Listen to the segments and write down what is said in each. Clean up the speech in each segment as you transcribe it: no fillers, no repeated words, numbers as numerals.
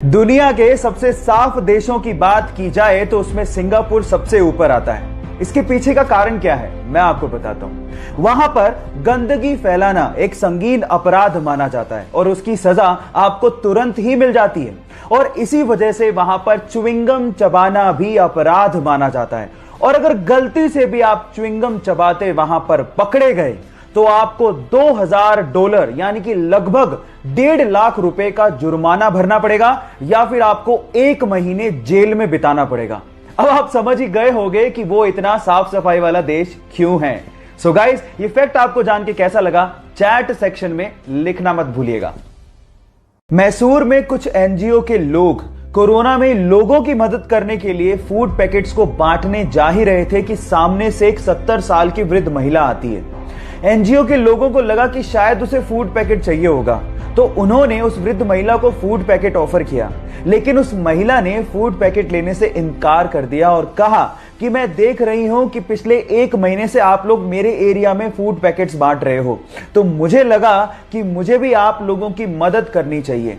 दुनिया के सबसे साफ देशों की बात की जाए तो उसमें सिंगापुर सबसे ऊपर आता है। इसके पीछे का कारण क्या है मैं आपको बताता हूं। वहां पर गंदगी फैलाना एक संगीन अपराध माना जाता है और उसकी सजा आपको तुरंत ही मिल जाती है, और इसी वजह से वहां पर च्युइंगम चबाना भी अपराध माना जाता है। और अगर गलती से भी आप च्युइंगम चबाते वहां पर पकड़े गए तो आपको $2000 यानी कि लगभग 1.5 लाख रुपए का जुर्माना भरना पड़ेगा, या फिर आपको 1 महीने जेल में बिताना पड़ेगा। अब आप समझ ही गए होंगे कि वो इतना साफ सफाई वाला देश क्यों है। सो गाइस, ये फैक्ट आपको जान के कैसा लगा चैट सेक्शन में लिखना मत भूलिएगा। मैसूर में कुछ एनजीओ के लोग कोरोना में लोगों की मदद करने के लिए फूड पैकेट्स को बांटने जा ही रहे थे कि सामने से एक 70 साल की वृद्ध महिला आती है। एनजीओ के लोगों को लगा कि शायद उसे फूड पैकेट चाहिए होगा, तो उन्होंने उस वृद्ध महिला को फूड पैकेट ऑफर किया, लेकिन उस महिला ने फूड पैकेट लेने से इनकार कर दिया और कहा कि मैं देख रही हूं कि पिछले 1 महीने से आप लोग मेरे एरिया में फूड पैकेट्स बांट रहे हो, तो मुझे लगा कि मुझे भी आप लोगों की मदद करनी चाहिए।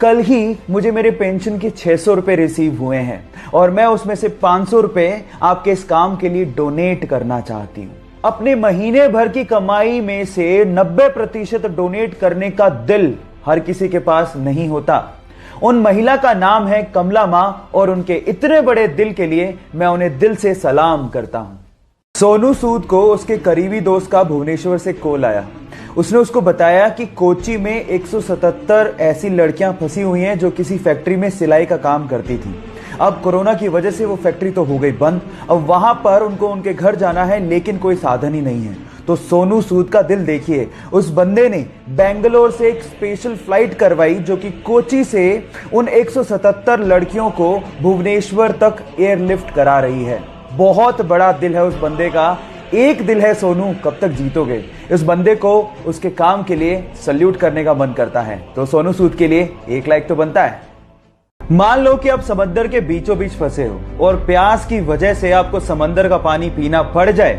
कल ही मुझे मेरे पेंशन के 600 रुपए रिसीव हुए हैं और मैं उसमें से 500 रुपए आपके इस काम के लिए डोनेट करना चाहती हूं। अपने महीने भर की कमाई में से 90% डोनेट करने का दिल हर किसी के पास नहीं होता। उन महिला का नाम है कमला मां, और उनके इतने बड़े दिल के लिए मैं उन्हें दिल से सलाम करता हूं। सोनू सूद को उसके करीबी दोस्त का भुवनेश्वर से कॉल आया। उसने उसको बताया कि कोची में 177 ऐसी लड़कियां फंसी हुई हैं जो किसी फैक्ट्री में सिलाई का काम करती थी। अब कोरोना की वजह से वो फैक्ट्री तो हो गई बंद, अब वहां पर उनको उनके घर जाना है लेकिन कोई साधन ही नहीं है। तो सोनू सूद का दिल देखिए, उस बंदे ने बेंगलोर से एक स्पेशल फ्लाइट करवाई जो कि कोची से उन 177 लड़कियों को भुवनेश्वर तक एयरलिफ्ट करा रही है। बहुत बड़ा दिल है उस बंदे का। एक दिल है सोनू, कब तक जीतोगे। इस बंदे को उसके काम के लिए सल्यूट करने का मन करता है। तो सोनू सूद के लिए 1 लाइक तो बनता है। मान लो कि आप समंदर के बीचों बीच फंसे हो और प्यास की वजह से आपको समंदर का पानी पीना पड़ जाए,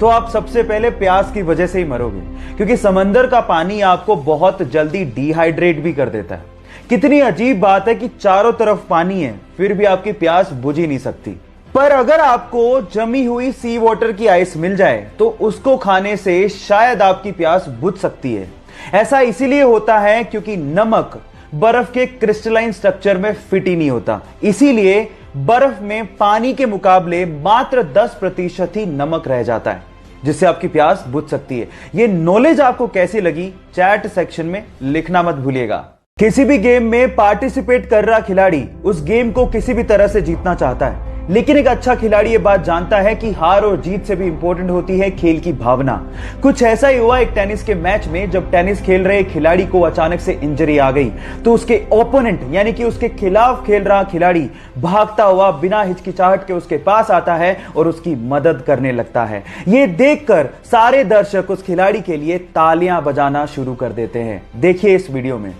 तो आप सबसे पहले प्यास की वजह से ही मरोगे, क्योंकि समंदर का पानी आपको बहुत जल्दी डिहाइड्रेट भी कर देता है। कितनी अजीब बात है कि चारों तरफ पानी है फिर भी आपकी प्यास बुझ ही नहीं सकती। पर अगर आपको जमी हुई सी वाटर की आइस मिल जाए तो उसको खाने से शायद आपकी प्यास बुझ सकती है। ऐसा इसीलिए होता है क्योंकि नमक बर्फ के क्रिस्टलाइन स्ट्रक्चर में फिट ही नहीं होता, इसीलिए बर्फ में पानी के मुकाबले मात्र 10% ही नमक रह जाता है, जिससे आपकी प्यास बुझ सकती है। यह नॉलेज आपको कैसी लगी चैट सेक्शन में लिखना मत भूलिएगा। किसी भी गेम में पार्टिसिपेट कर रहा खिलाड़ी उस गेम को किसी भी तरह से जीतना चाहता है, लेकिन एक अच्छा खिलाड़ी ये बात जानता है कि हार और जीत से भी इंपॉर्टेंट होती है खेल की भावना। कुछ ऐसा ही हुआ एक टेनिस के मैच में, जब टेनिस खेल रहे खिलाड़ी को अचानक से इंजरी आ गई, तो उसके ओपोनेंट यानी कि उसके खिलाफ खेल रहा खिलाड़ी भागता हुआ बिना हिचकिचाहट के उसके पास आता है और उसकी मदद करने लगता है। ये देखकर सारे दर्शक उस खिलाड़ी के लिए तालियां बजाना शुरू कर देते हैं। देखिए इस वीडियो में।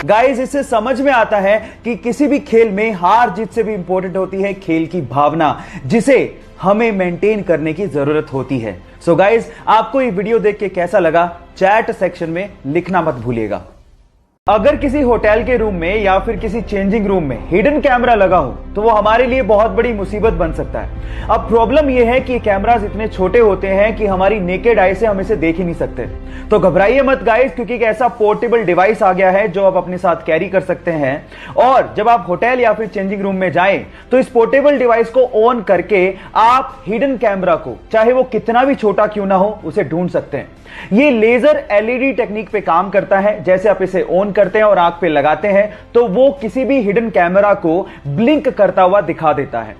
गाइस, इससे समझ में आता है कि किसी भी खेल में हार जीत से भी इंपॉर्टेंट होती है खेल की भावना, जिसे हमें मेंटेन करने की जरूरत होती है। सो गाइस, आपको ये वीडियो देख के कैसा लगा चैट सेक्शन में लिखना मत भूलिएगा। अगर किसी होटल के रूम में या फिर किसी चेंजिंग रूम में हिडन कैमरा लगा हो तो वो हमारे लिए बहुत बड़ी मुसीबत बन सकता है। अब प्रॉब्लम यह है कि कैमरास इतने छोटे होते हैं कि हमारी नेकेड आई से हम इसे देख ही नहीं सकते। तो घबराइए मत गाइस, क्योंकि एक ऐसा पोर्टेबल डिवाइस आ गया है जो आप अपने साथ कैरी कर सकते हैं, और जब आप होटल या फिर चेंजिंग रूम में जाएं तो इस पोर्टेबल डिवाइस को ऑन करके आप हिडन कैमरा को, चाहे वो कितना भी छोटा क्यों ना हो, उसे ढूंढ सकते हैं। ये लेजर एलईडी टेक्निक पे काम करता है। जैसे आप इसे ऑन करते हैं और आंख पे लगाते हैं तो वो किसी भी हिडन कैमरा को ब्लिंक करता हुआ दिखा देता है।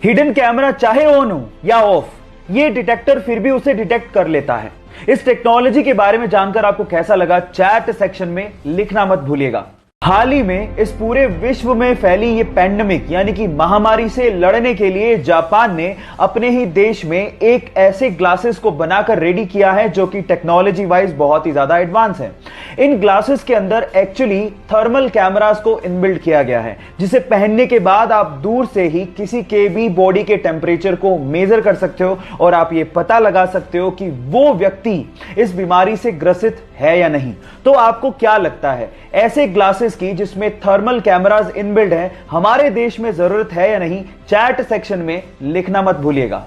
हिडन कैमरा चाहे ऑन हो या ऑफ, ये डिटेक्टर फिर भी उसे डिटेक्ट कर लेता है। इस टेक्नोलॉजी के बारे में जानकर आपको कैसा लगा चैट सेक्शन में लिखना मत भूलिएगा। हाल ही में इस पूरे विश्व में फैली ये पैंडेमिक यानी कि महामारी से लड़ने के लिए जापान ने अपने ही देश में एक ऐसे ग्लासेस को बनाकर रेडी किया है जो कि टेक्नोलॉजी वाइज बहुत ही ज्यादा एडवांस है। इन ग्लासेस के अंदर एक्चुअली थर्मल कैमरास को इनबिल्ट किया गया है, जिसे पहनने के बाद आप दूर से ही किसी के भी बॉडी के टेम्परेचर को मेजर कर सकते हो और आप ये पता लगा सकते हो कि वो व्यक्ति इस बीमारी से ग्रसित है या नहीं। तो आपको क्या लगता है, ऐसे ग्लासेस की जिसमें थर्मल कैमरास इनबिल्ट है हमारे देश में जरूरत है या नहीं? चैट सेक्शन में लिखना मत भूलिएगा।